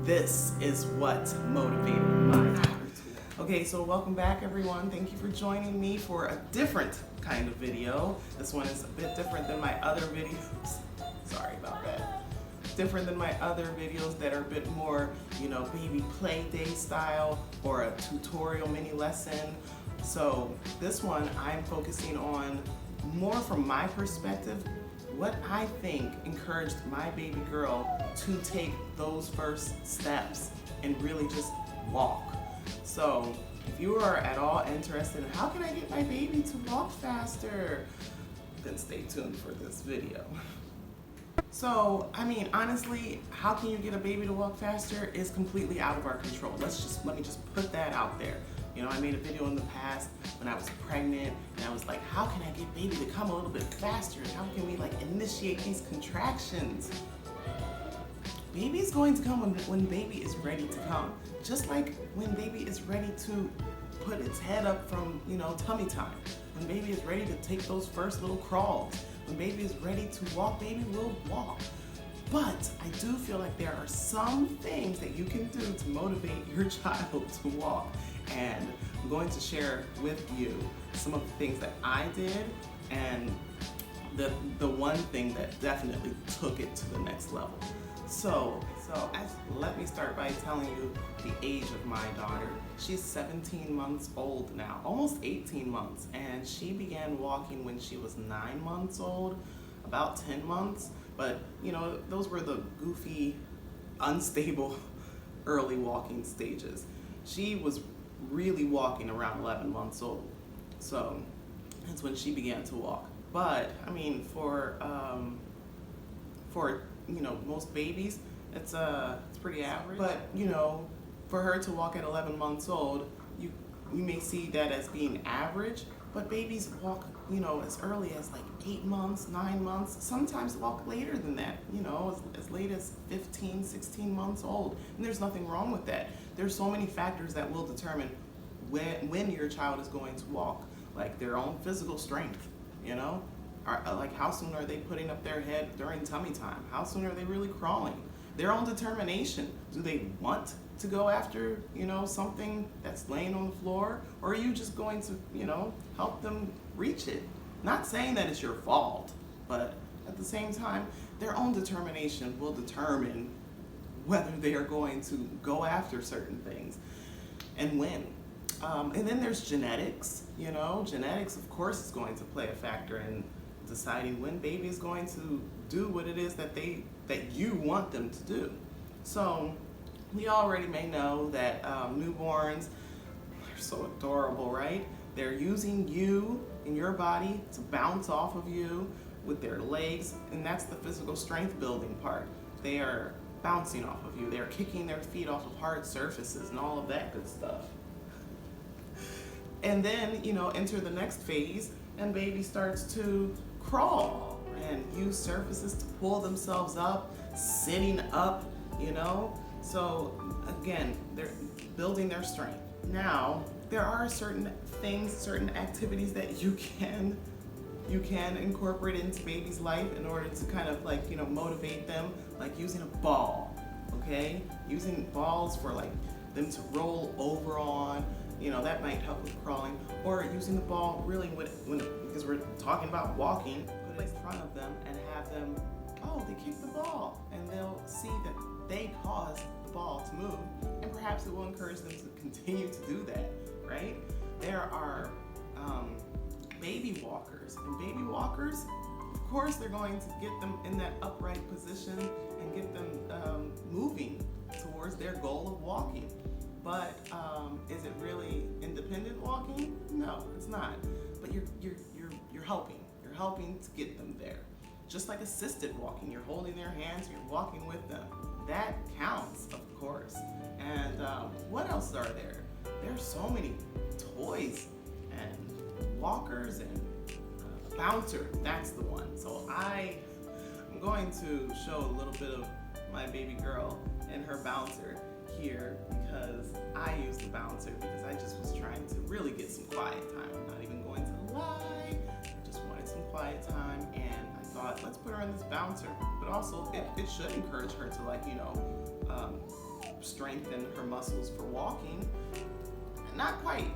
this is what motivated my daughter. Okay, so welcome back everyone. Thank you for joining me for a different kind of video. This one is a bit different than my other videos. Sorry about that. Different than my other videos that are a bit more, baby play day style or a tutorial mini lesson. So this one I'm focusing on more from my perspective, what I think encouraged my baby girl to take those first steps and really just walk. So if you are at all interested in how can I get my baby to walk faster, then stay tuned for this video. So, honestly, how can you get a baby to walk faster is completely out of our control. Let me just put that out there. I made a video in the past when I was pregnant and I was like, how can I get baby to come a little bit faster? How can we initiate these contractions? Baby's going to come when baby is ready to come. Just like when baby is ready to put its head up from, tummy time. When baby is ready to take those first little crawls. When baby is ready to walk, baby will walk. But I do feel like there are some things that you can do to motivate your child to walk. And I'm going to share with you some of the things that I did and the one thing that definitely took it to the next level. So let me start by telling you the age of my daughter. She's 17 months old now, almost 18 months, and she began walking when she was 9 months old, about 10 months. But those were the goofy, unstable, early walking stages. She was really walking around 11 months old. So that's when she began to walk. But for most babies, it's pretty average. But for her to walk at 11 months old, you may see that as being average. But babies walk, as early as 8 months, 9 months, sometimes walk later than that, as late as 15, 16 months old. And there's nothing wrong with that. There's so many factors that will determine when your child is going to walk, like their own physical strength, how soon are they putting up their head during tummy time? How soon are they really crawling? Their own determination. Do they want to go after, something that's laying on the floor? Or are you just going to, help them reach it? Not saying that it's your fault, but at the same time, their own determination will determine whether they are going to go after certain things and when. And then there's genetics, genetics of course is going to play a factor in deciding when baby is going to do what it is that you want them to do. So we already may know that newborns are so adorable, right? They're using you and your body to bounce off of you with their legs, and that's the physical strength building part. They are bouncing off of you. They're kicking their feet off of hard surfaces and all of that good stuff. And then, enter the next phase and baby starts to crawl and use surfaces to pull themselves up, sitting up, So again, they're building their strength. Now, there are certain things, certain activities that you can incorporate into baby's life in order to kind of motivate them, like using a ball, okay? Using balls for them to roll over on, that might help with crawling, or using the ball really because we're talking about walking, put it in front of them and have them, they kick the ball, and they'll see that they caused the ball to move, and perhaps it will encourage them to continue to do that, right? There are baby walkers, and baby walkers, of course, they're going to get them in that upright position and get them moving towards their goal of walking. But is it really independent walking? No, it's not. But you're helping. You're helping to get them there. Just like assisted walking, you're holding their hands, you're walking with them. That counts, of course. And what else are there? There's so many toys and walkers and bouncer. That's the one. So I'm going to show a little bit of my baby girl and her bouncer here because I used the bouncer because I just was trying to really get some quiet time. I'm not even going to lie. I just wanted some quiet time, and I thought, let's put her in this bouncer. But also, it should encourage her to strengthen her muscles for walking. Not quite.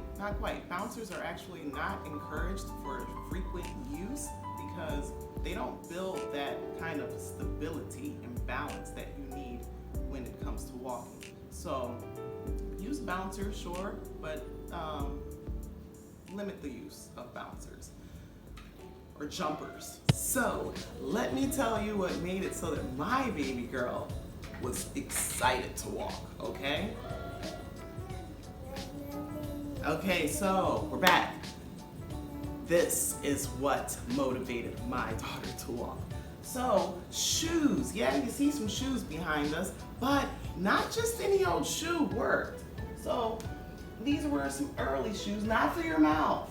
Bouncers are actually not encouraged for frequent use because they don't build that kind of stability and balance that you need when it comes to walking. So use bouncers, sure, but limit the use of bouncers or jumpers. So let me tell you what made it so that my baby girl was excited to walk, okay? Okay, so we're back. This is what motivated my daughter to walk. So shoes, yeah, you see some shoes behind us, but not just any old shoe worked. So these were some early shoes, not for your mouth.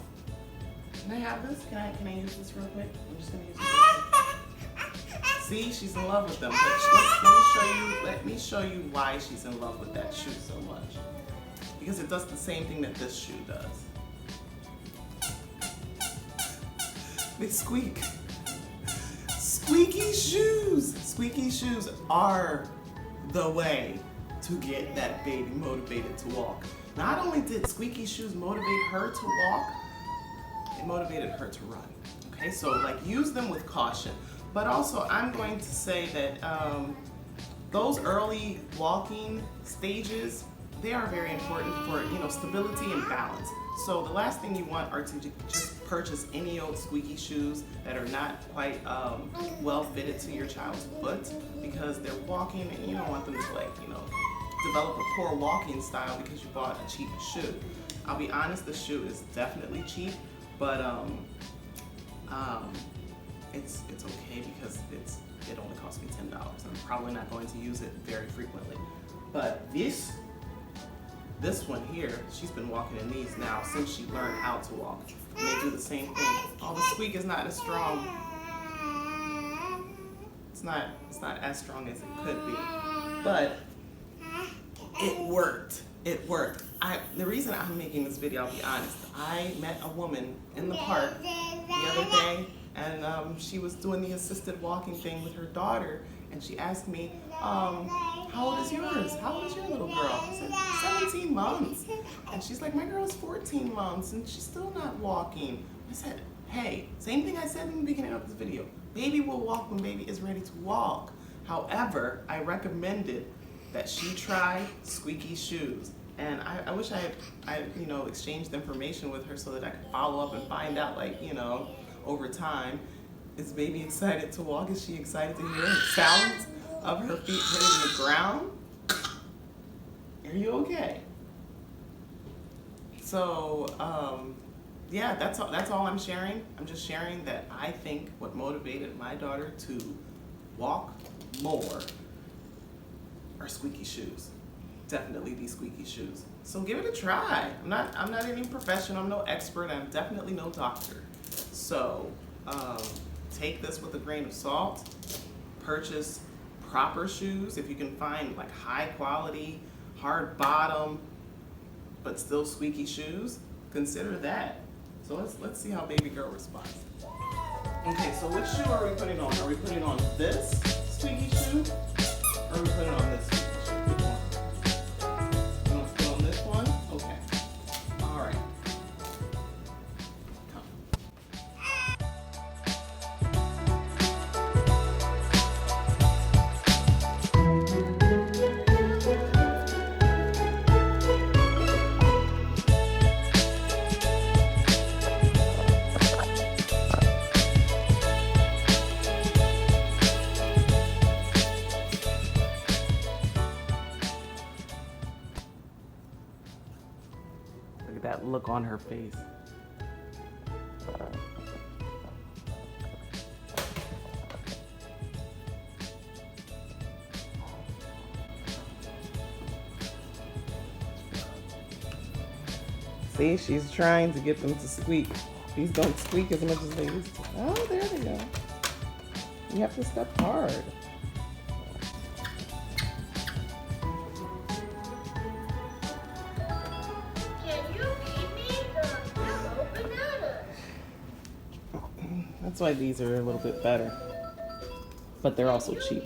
Can I have this? Can I use this real quick? I'm just gonna use it real quick. See, she's in love with them. But let me show you why she's in love with that shoe so much. Because it does the same thing that this shoe does. They squeak. Squeaky shoes. Squeaky shoes are the way to get that baby motivated to walk. Not only did squeaky shoes motivate her to walk, it motivated her to run. Okay, so like use them with caution. But also I'm going to say that those early walking stages, they are very important for, stability and balance. So the last thing you want are to just purchase any old squeaky shoes that are not quite well fitted to your child's foot, because they're walking and you don't want them to develop a poor walking style because you bought a cheap shoe. I'll be honest, the shoe is definitely cheap, but it's okay because it only cost me $10. I'm probably not going to use it very frequently. But this one here, she's been walking in these now since she learned how to walk. And they do the same thing. Oh, the squeak is not as strong. It's not as strong as it could be. But it worked. It worked. The reason I'm making this video, I'll be honest, I met a woman in the park the other day, and she was doing the assisted walking thing with her daughter, and she asked me, how old is yours? How old is your little girl? I said, 17 months. And she's like, my girl's 14 months, and she's still not walking. I said, hey, same thing I said in the beginning of this video. Baby will walk when baby is ready to walk. However, I recommended that she try squeaky shoes. And I wish I exchanged information with her so that I could follow up and find out, over time, is baby excited to walk? Is she excited to hear the sounds of her feet hitting the ground? Are you okay? So, yeah, that's all I'm sharing. I'm just sharing that I think what motivated my daughter to walk more are squeaky shoes. Definitely these squeaky shoes. So give it a try. I'm not any professional, I'm no expert, I'm definitely no doctor. So take this with a grain of salt. Purchase proper shoes. If you can find like high quality, hard bottom, but still squeaky shoes, consider that. So let's see how baby girl responds. Okay, so which shoe are we putting on? Are we putting on this squeaky shoe? Or are we putting on this squeaky shoe? Which one? You want to put on this one? Okay. All right. Come. Look at that look on her face. See, she's trying to get them to squeak. These don't squeak as much as they used to. Oh, there they go. You have to step hard. That's why these are a little bit better, but they're also cheap.